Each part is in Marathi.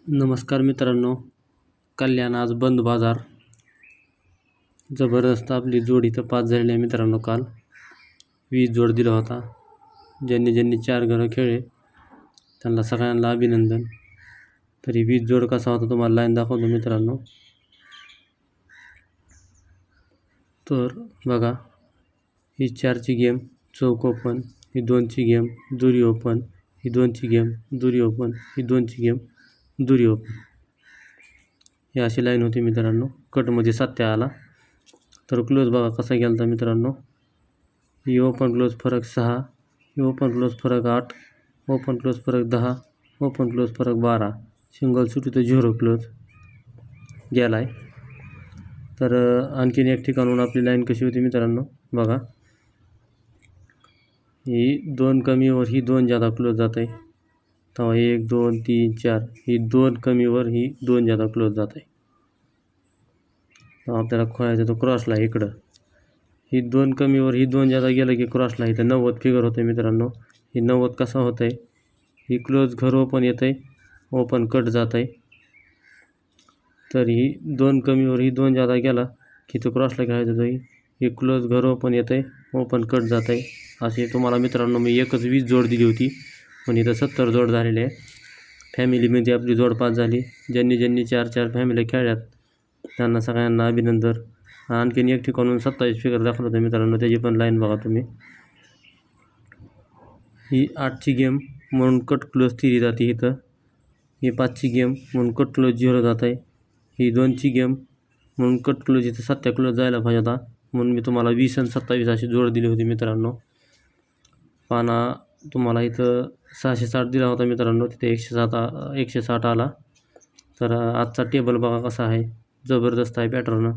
नमस्कार मित्रांनो, कल्याण आज बंद बाजार. जबरदस्त आपली जोड इथं पास झालेली आहे मित्रांनो. काल 20 जोड दिला होता. ज्यांनी ज्यांनी 4 घरं खेळले त्यांना सगळ्यांना अभिनंदन. तरी 20 जोड कसा होता तुम्हाला लाईन दाखवतो मित्रांनो. तर बघा, ही 4ची गेम चौक ओपन, ही 2ची गेम दुरी ओपन, ही 2ची गेम दुरी ओपन, ही 2ची गेम दुरी ओपन. ही अशी लाईन होती मित्रांनो. कटमध्ये 7 आला. तर क्लोज बघा कसा गेला होता मित्रांनो. ही ओपन क्लोज फरक 6, ही ओपन क्लोज फरक 8, ओपन क्लोज फरक 10, ओपन क्लोज फरक 12, सिंगल सुटी तर 0 क्लोज गेला आहे. तर आणखीन एक ठिकाणून आपली लाईन कशी होती मित्रांनो बघा. ही 2 कमीवर ही 2 जादा क्लोज जात आहे. तेव्हा 1 2 3 4, ही 2 कमीवर ही 2 जादा क्लोज जात आहे. आपल्याला खोळायचं तो क्रॉसला इकडं. ही 2 कमीवर ही 2 जादा गेलं की क्रॉसला इथं 90 फिगर होतं मित्रांनो. ही 90 कसा होतं आहे, ही क्लोज घर ओपन येतं आहे, ओपन कट जात आहे. तर ही 2 कमीवर ही 2 जादा गेला की तो क्रॉसला खेळायचं होतं. ही क्लोज घर ओपन येतं आहे, ओपन कट जात आहे. असे तुम्हाला मित्रांनो मी एकच 20 जोड दिली होती, पण इथं 70 जोड झालेले आहे. फॅमिलीमध्ये आपली जोड पास झाली. ज्यांनी ज्यांनी 4 फॅमिली खेळल्यात त्यांना सगळ्यांना अभिनंदन. आणखीन एक ठिकाणून 27 फिगर दाखवलं होतं मित्रांनो, त्याची पण लाईन बघा तुम्ही. ही 8ची गेम म्हणून कट क्लोज 3 जाते इथं. ही 5ची गेम म्हणून कट क्लोज 0 जात आहे. ही 2ची गेम म्हणून कट क्लोज इथं 7 क्लोज जायला पाहिजे होता, म्हणून मी तुम्हाला 20 आणि 27 अशी जोड दिली होती मित्रांनो. पाना तुम्हाला इथं 660 दिला होता मित्रांनो, तिथे 160 आला. तर आजचा टेबल बघा कसा आहे, जबरदस्त आहे पॅटर्न.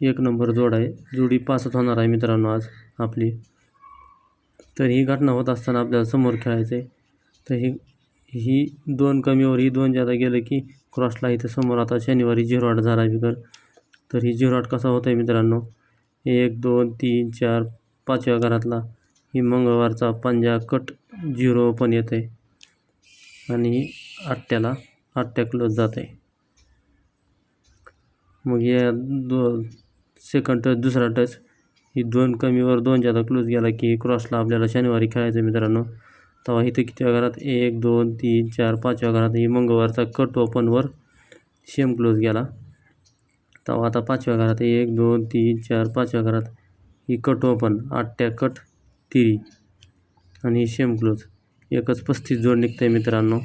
1 नंबर जोड आहे. जोडी पासच होणार आहे मित्रांनो आज आपली. तर ही घटना होत असताना आपल्याला समोर खेळायचं आहे. तर ही 2 कमीवर ही 2 जादा गेलं की क्रॉसला इथं समोर आता शनिवारी 0 झाला फिगर. तर ही 0 कसा होत आहे मित्रांनो. 1 2 3 4 5व्या घरातला ही मंगळवारचा पंजा कट 0 ओपन येत आहे आणि 8 क्लोज जात आहे. मग या सेकंड टच दुसरा टच, ही 2 कमीवर 2 जादा क्लोज गेला की क्रॉसला आपल्याला शनिवारी खेळायचं मित्रांनो. तेव्हा इथं किती घरात 1 2 3 4 5व्या घरात ही मंगळवारचा कट ओपनवर सेम क्लोज गेला. तेव्हा आता 5व्या घरात 1 2 3 4 5व्या घरात ही कट ओपन 8 कट 3 आणि सेम क्लोज. एकच 35 जोड निघतं आहे मित्रांनो.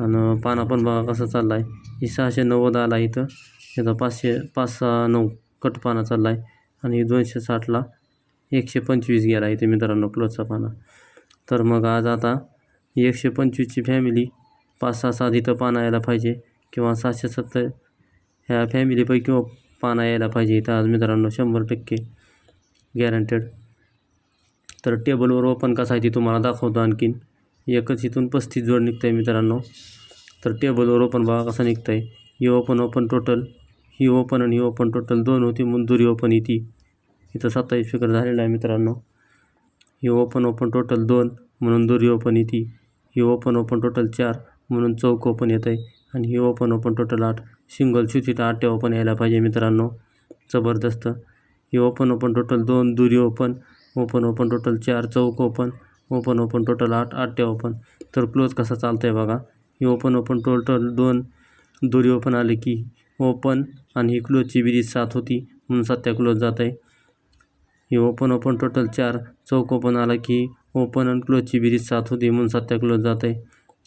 आणि पाना पण बघा कसं चालला आहे. ही 690 आला इथं, याचा 509 कट पाना चालला आहे आणि 260ला 125 गेला इथे मित्रांनो क्लोजचा पाना. तर मग आज आता 125ची फॅमिली 5-6 इथं पाना यायला पाहिजे, किंवा 770 ह्या फॅमिलीपैकी पाना यायला पाहिजे इथं आज मित्रांनो, 100% गॅरंटेड. तर टेबलवर ओपन कसा आहे ती तुम्हाला दाखवतो. आणखीन एकच इथून 35 जोड निघतं आहे मित्रांनो. तर टेबलवर ओपन बघा कसं निघतं आहे. ही ओपन टोटल, ही ओपन आणि ही ओपन टोटल 2 होती म्हणून दुरी ओपन येते. इथं 27 फिगर झालेला आहे मित्रांनो. ही ओपन टोटल 2 म्हणून दुरी ओपन येते. ही ओपन टोटल 4 म्हणून चौक ओपन येत आहे. आणि ही ओपन टोटल 8 सिंगल सुचीत 8 ओपन यायला पाहिजे मित्रांनो. जबरदस्त. ही ओपन टोटल 2 दुरी ओपन टोटल 4 चौक ओपन टोटल 8 ओपन. तर क्लोज कसा चालतं आहे बघा. ही ओपन टोटल 2 दुरी ओपन आले की ओपन आणि ही क्लोजची बेरीज 7 होती म्हणून 7 क्लोज जात आहे. ही ओपन टोटल 4 चौक ओपन आला की ओपन आणि क्लोजची बेरीज 7 होती म्हणून 7 क्लोज जात आहे.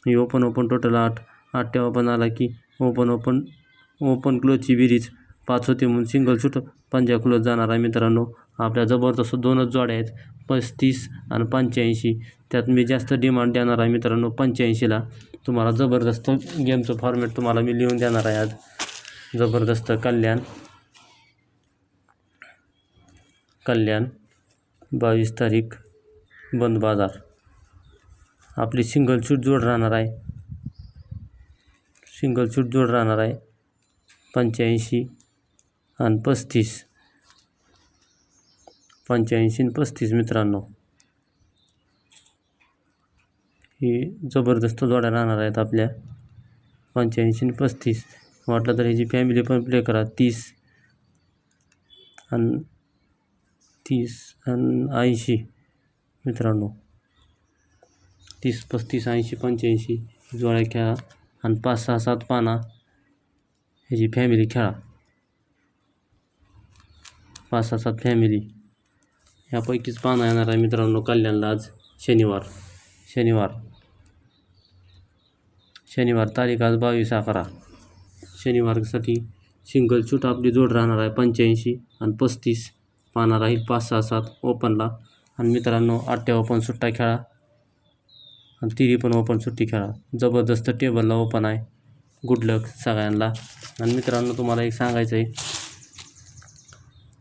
ही ओपन टोटल 8 ओपन आला की ओपन क्लोजची बेरीज 5 होती म्हणून सिंगल शूट पंजा क्लोज जाणार आहे मित्रांनो. आपल्या जबरदस्त 2च जोड्या आहेत, 35 आणि 85. त्यात मी जास्त डिमांड देणार आहे मित्रांनो 85ला. तुम्हाला जबरदस्त गेमचं फॉर्मॅट तुम्हाला मी लिहून देणार आहे आज. जबरदस्त कल्याण 22 तारीख बंद बाजार. आपली सिंगल शूट जोड राहणार आहे, 85 आणि 35. 85 आणि 35 मित्रांनो. ही जबरदस्त जोड्या राहणार आहेत आपल्या 85 आणि 35. वाटलं तर ह्याची फॅमिली पण प्ले करा. 30 आणि 80 मित्रांनो. 30, 35, 80, 85 जोड्या खेळा आणि 5, 6, 7 पाना ह्याची फॅमिली खेळा. 5, 6, 7 फॅमिली ह्यापैकीच पाना येणार आहे मित्रांनो कल्याणला आज शनिवार तारीख आज 22/11. शनिवारसाठी सिंगल शूट आपली जोड राहणार आहे 85 आणि 35. पाना राहील 5, 6, 7 ओपनला. आणि मित्रांनो 8 ओपन सुट्टा खेळा आणि 3 पण ओपन सुट्टी खेळा. जबरदस्त टेबलला ओपन आहे. गुड लक सगळ्यांना. आणि मित्रांनो तुम्हाला एक सांगायचं आहे,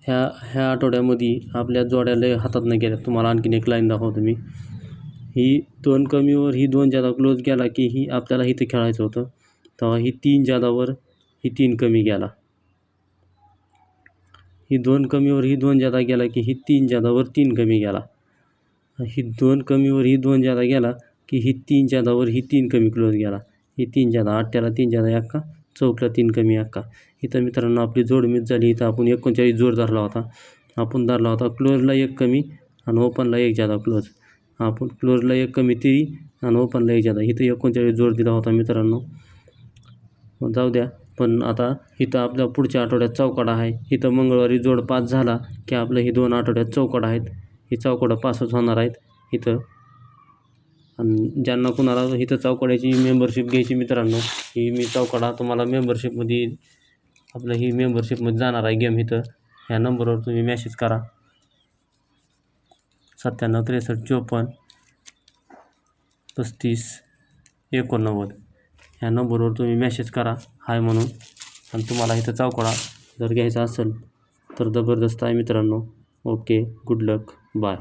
ह्या आठवड्यामध्ये आपल्या जोड्या लय हातात नाही गेल्या. तुम्हाला आणखीन एक लाईन दाखवतो मी. ही 2 कमीवर ही 2 जादा क्लोज गेला की ही आपल्याला इथं खेळायचं होतं. तेव्हा ही 3 जादावर ही 3 कमी गेला. ही 2 कमीवर ही 2 जादा गेला की ही 3 जादावर 3 कमी गेला. ही 2 कमीवर ही 2 जादा गेला की ही 3 जादावर ही 3 कमी क्लोज गेला. ही 3 जादा 8ला 3 जादा 1 चौकला 3 कमी 1. इथं मित्रांनो आपली जोड मिस झाली. इथं आपण 39 जोड धरला होता. आपण धरला होता क्लोजला 1 कमी आणि ओपनला 1 जादा क्लोज. आपण क्लोजला 1 कमी 3 आणि ओपनला 1 जादा. इथं 39 जोड दिला होता मित्रांनो. जाऊ द्या. पण आता इथं आपल्या पुढच्या आठवड्यात चौकडा आहे. इथं मंगळवारी जोड 5 झाला की आपलं ही 2 आठवड्यात चौकडा आहेत. ही चौकडा 5च होणार आहेत इथं. आणि ज्यांना कुणाला इथं चौकड्याची मेंबरशिप घ्यायची मित्रांनो, ही मी चौकडा तुम्हाला मेंबरशिपमध्ये आपलं ही मेंबरशिपमध्ये जाणार आहे गेम. इथं ह्या नंबरवर तुम्ही मॅसेज करा 97 63 54 35 89. ह्या नंबरवर तुम्ही मॅसेज करा हाय म्हणून. आणि तुम्हाला इथं चौकडा जर घ्यायचा असेल तर जबरदस्त आहे मित्रांनो. ओके, गुड लक, बाय.